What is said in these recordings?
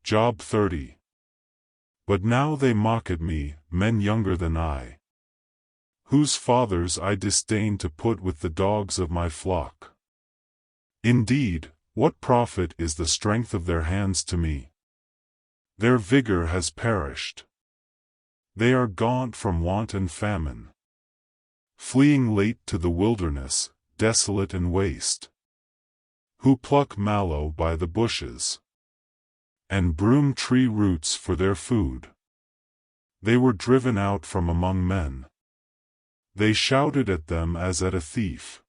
Job 30. But now they mock at me, men younger than I, whose fathers I disdain to put with the dogs of my flock. Indeed, what profit is the strength of their hands to me? Their vigor has perished. They are gaunt from want and famine, fleeing late to the wilderness, desolate and waste, who pluck mallow by the bushes, and broom tree roots for their food. They were driven out from among men. They shouted at them as at a thief.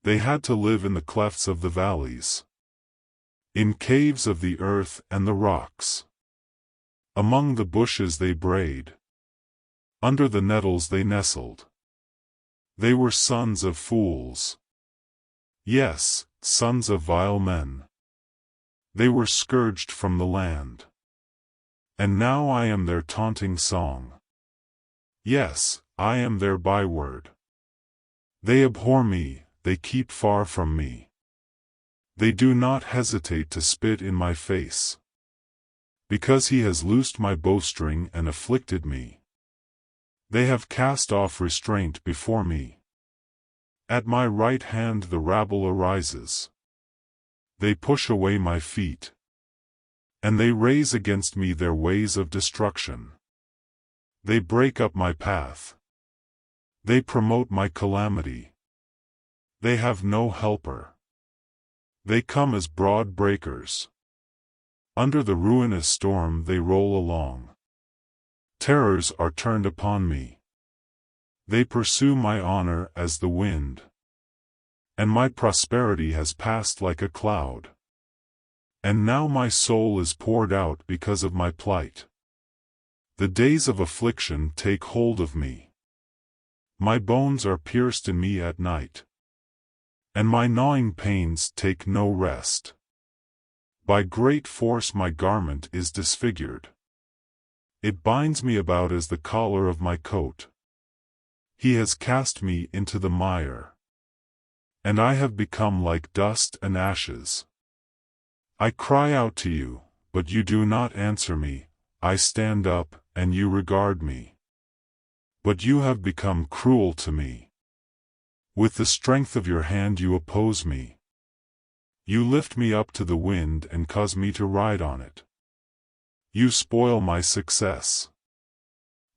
They had to live in the clefts of the valleys, in caves of the earth and the rocks. Among the bushes they brayed. Under the nettles they nestled. They were sons of fools. Yes, sons of vile men. They were scourged from the land. And now I am their taunting song. Yes, I am their byword. They abhor me, they keep far from me. They do not hesitate to spit in my face. Because he has loosed my bowstring and afflicted me. They have cast off restraint before me. At my right hand the rabble arises. They push away my feet. And they raise against me their ways of destruction. They break up my path. They promote my calamity. They have no helper. They come as broad breakers. Under the ruinous storm they roll along. Terrors are turned upon me. They pursue my honor as the wind. And my prosperity has passed like a cloud. And now my soul is poured out because of my plight. The days of affliction take hold of me. My bones are pierced in me at night. And my gnawing pains take no rest. By great force my garment is disfigured. It binds me about as the collar of my coat. He has cast me into the mire. And I have become like dust and ashes. I cry out to you, but you do not answer me. I stand up, and you regard me. But you have become cruel to me. With the strength of your hand you oppose me. You lift me up to the wind and cause me to ride on it. You spoil my success.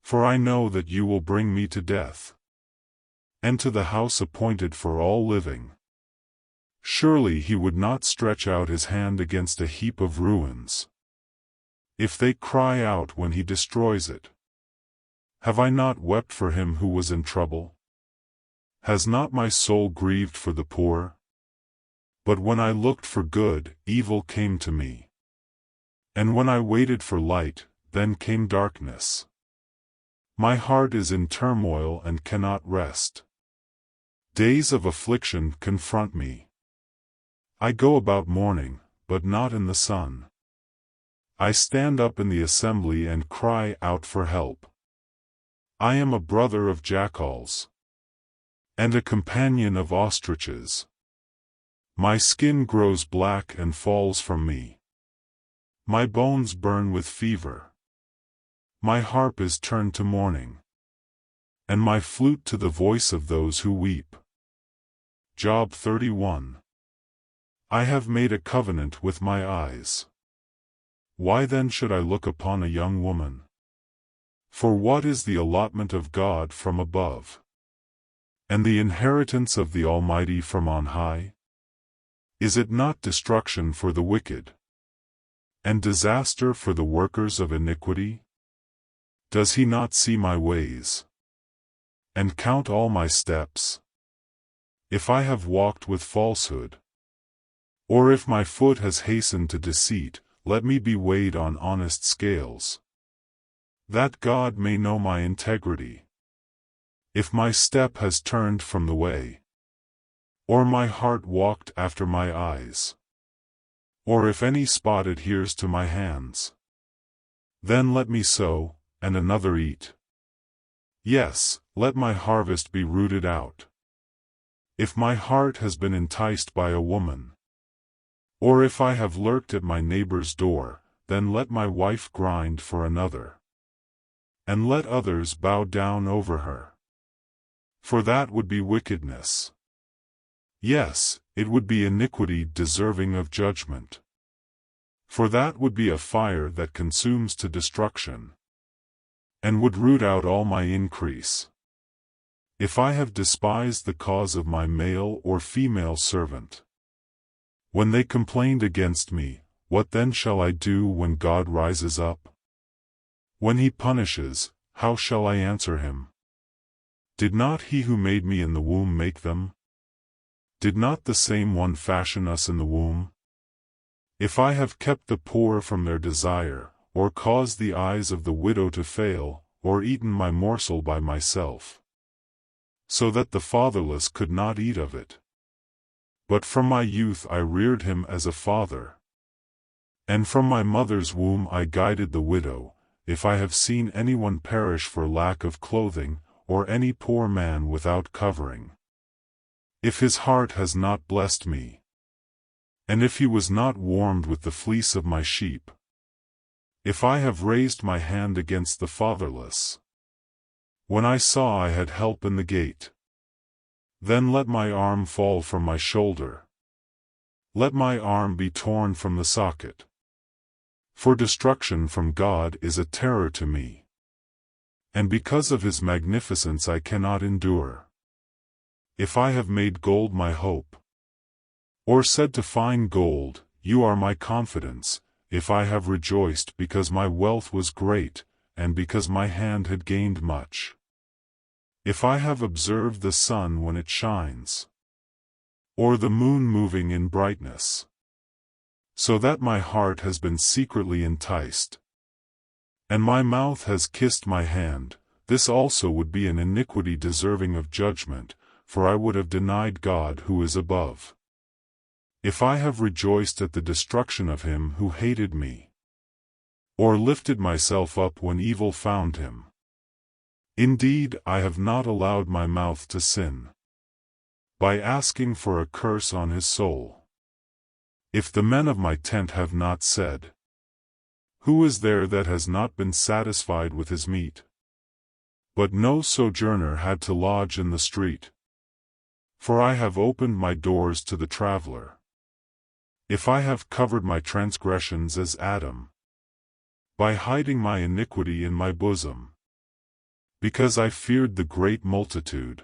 For I know that you will bring me to death, and to the house appointed for all living. Surely he would not stretch out his hand against a heap of ruins, if they cry out when he destroys it. Have I not wept for him who was in trouble? Has not my soul grieved for the poor? But when I looked for good, evil came to me. And when I waited for light, then came darkness. My heart is in turmoil and cannot rest. Days of affliction confront me. I go about mourning, but not in the sun. I stand up in the assembly and cry out for help. I am a brother of jackals, and a companion of ostriches. My skin grows black and falls from me. My bones burn with fever. My harp is turned to mourning, and my flute to the voice of those who weep. Job 31. I have made a covenant with my eyes. Why then should I look upon a young woman? For what is the allotment of God from above, and the inheritance of the Almighty from on high? Is it not destruction for the wicked, and disaster for the workers of iniquity? Does he not see my ways, and count all my steps? If I have walked with falsehood, or if my foot has hastened to deceit, let me be weighed on honest scales, that God may know my integrity. If my step has turned from the way, or my heart walked after my eyes, or if any spot adheres to my hands, then let me sow, and another eat. Yes, let my harvest be rooted out. If my heart has been enticed by a woman, or if I have lurked at my neighbor's door, then let my wife grind for another, and let others bow down over her. For that would be wickedness. Yes, it would be iniquity deserving of judgment. For that would be a fire that consumes to destruction, and would root out all my increase. If I have despised the cause of my male or female servant, when they complained against me, what then shall I do when God rises up? When he punishes, how shall I answer him? Did not he who made me in the womb make them? Did not the same one fashion us in the womb? If I have kept the poor from their desire, or caused the eyes of the widow to fail, or eaten my morsel by myself, so that the fatherless could not eat of it. But from my youth I reared him as a father, and from my mother's womb I guided the widow. If I have seen anyone perish for lack of clothing, or any poor man without covering, if his heart has not blessed me, and if he was not warmed with the fleece of my sheep, if I have raised my hand against the fatherless, when I saw I had help in the gate, then let my arm fall from my shoulder, let my arm be torn from the socket. For destruction from God is a terror to me, and because of his magnificence I cannot endure. If I have made gold my hope, or said to fine gold, you are my confidence, if I have rejoiced because my wealth was great, and because my hand had gained much, if I have observed the sun when it shines, or the moon moving in brightness, so that my heart has been secretly enticed, and my mouth has kissed my hand, this also would be an iniquity deserving of judgment, for I would have denied God who is above. If I have rejoiced at the destruction of him who hated me, or lifted myself up when evil found him, indeed I have not allowed my mouth to sin, by asking for a curse on his soul. If the men of my tent have not said, who is there that has not been satisfied with his meat? But no sojourner had to lodge in the street. For I have opened my doors to the traveler. If I have covered my transgressions as Adam, by hiding my iniquity in my bosom, because I feared the great multitude,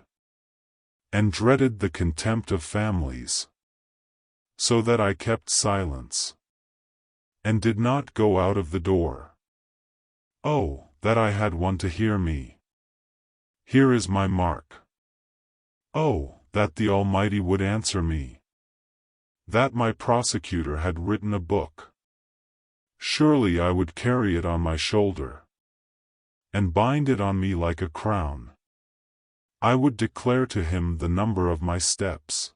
and dreaded the contempt of families, so that I kept silence, and did not go out of the door. Oh, that I had one to hear me! Here is my mark. Oh, that the Almighty would answer me! That my prosecutor had written a book. Surely I would carry it on my shoulder, and bind it on me like a crown. I would declare to him the number of my steps.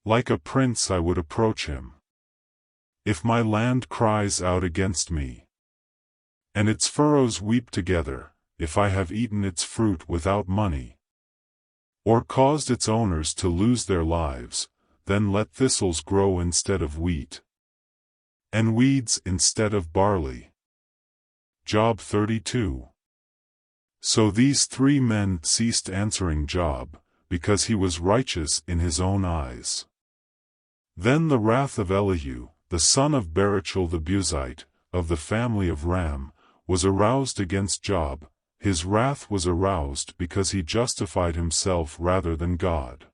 Like a prince I would approach him. If my land cries out against me, and its furrows weep together, if I have eaten its fruit without money, or caused its owners to lose their lives, then let thistles grow instead of wheat, and weeds instead of barley. Job 32. So these 3 men ceased answering Job, because he was righteous in his own eyes. Then the wrath of Elihu, the son of Barachel the Buzite, of the family of Ram, was aroused against Job. His wrath was aroused because he justified himself rather than God.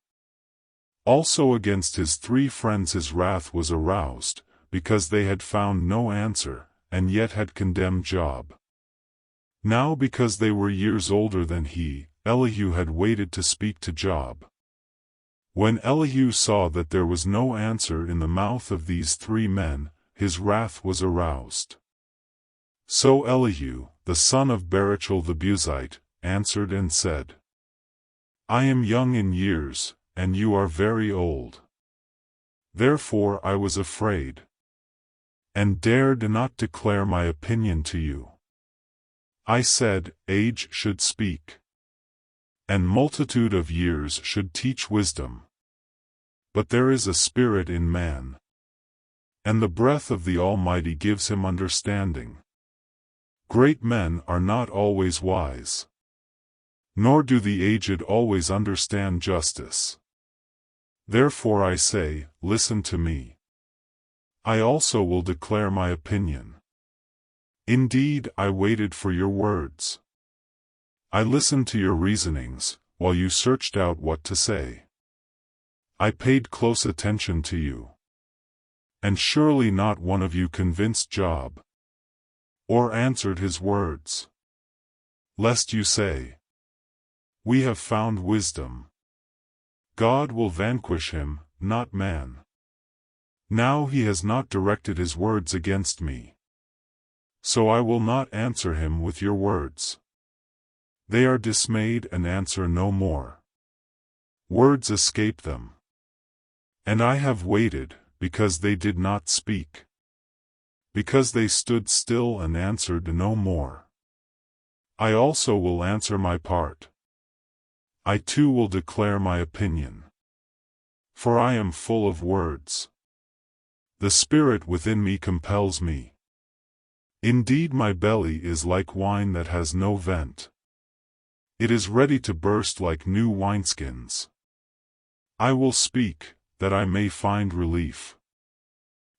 Also against his 3 friends his wrath was aroused, because they had found no answer, and yet had condemned Job. Now because they were years older than he, Elihu had waited to speak to Job. When Elihu saw that there was no answer in the mouth of these 3 men, his wrath was aroused. So Elihu, the son of Barachel the Buzite, answered and said, I am young in years, and you are very old. Therefore I was afraid, and dared not declare my opinion to you. I said, age should speak, and multitude of years should teach wisdom. But there is a spirit in man, and the breath of the Almighty gives him understanding. Great men are not always wise, nor do the aged always understand justice. Therefore I say, listen to me. I also will declare my opinion. Indeed, I waited for your words. I listened to your reasonings, while you searched out what to say. I paid close attention to you. And surely not one of you convinced Job, or answered his words. Lest you say, we have found wisdom. God will vanquish him, not man. Now he has not directed his words against me. So I will not answer him with your words. They are dismayed and answer no more. Words escape them. And I have waited, because they did not speak. Because they stood still and answered no more. I also will answer my part. I too will declare my opinion. For I am full of words. The Spirit within me compels me. Indeed, my belly is like wine that has no vent. It is ready to burst like new wineskins. I will speak, that I may find relief.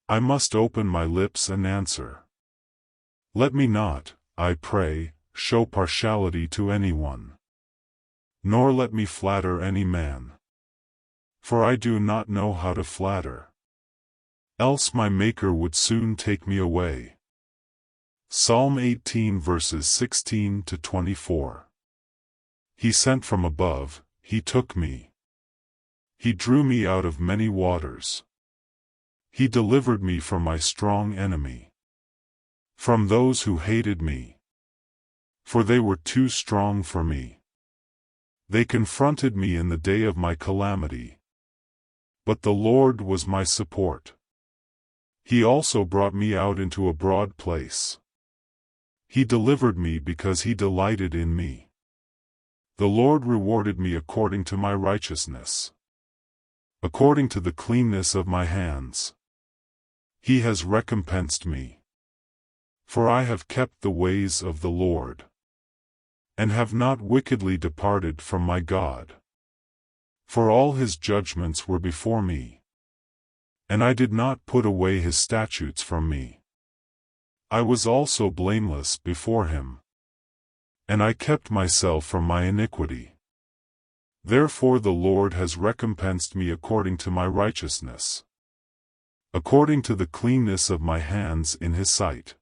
I must open my lips and answer. Let me not, I pray, show partiality to anyone. Nor let me flatter any man. For I do not know how to flatter. Else my Maker would soon take me away. Psalm 18 verses 16 to 24. He sent from above, he took me. He drew me out of many waters. He delivered me from my strong enemy, from those who hated me. For they were too strong for me. They confronted me in the day of my calamity. But the Lord was my support. He also brought me out into a broad place. He delivered me because he delighted in me. The Lord rewarded me according to my righteousness, according to the cleanness of my hands. He has recompensed me. For I have kept the ways of the Lord, and have not wickedly departed from my God. For all his judgments were before me, and I did not put away his statutes from me. I was also blameless before him, and I kept myself from my iniquity. Therefore the Lord has recompensed me according to my righteousness, according to the cleanness of my hands in his sight.